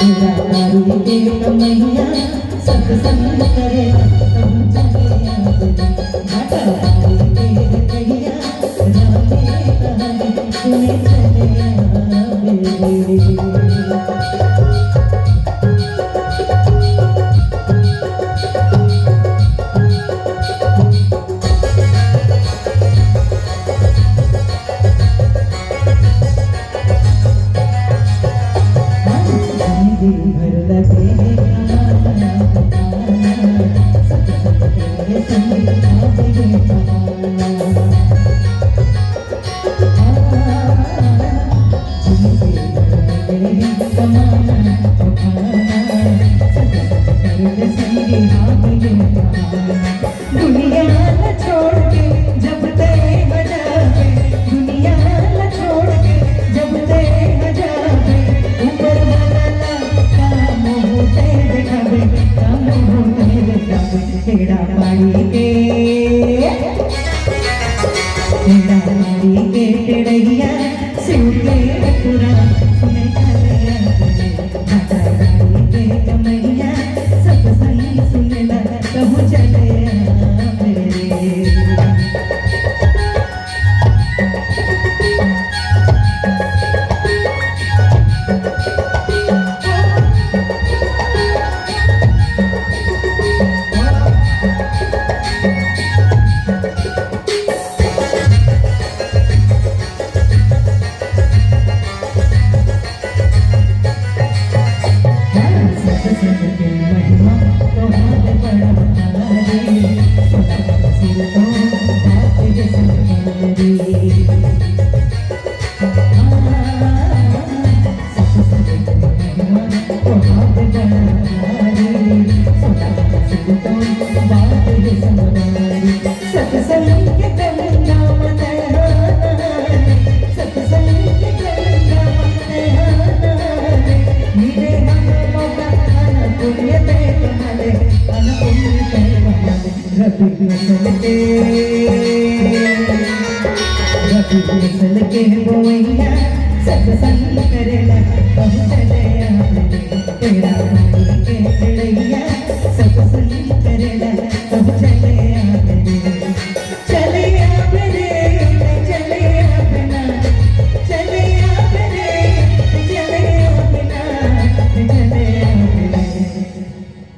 तेरा तारी के कमैया सत्संग करे तुम चले घाटा तारी के कैया रामे कहानी सुने चले भर लगे दुनिया न छोड़ के जब तेरे बजावे दुनिया न छोड़ के जब तेरे बजावे ऊपर वाला काम होते दिखावे काम होते दिखावे तेरा पानी के टेढ़िया शिव के पूरा सुने चले घाटा गाड़ी के कमैया सत्संग सुने ला कहूँ चले रफी के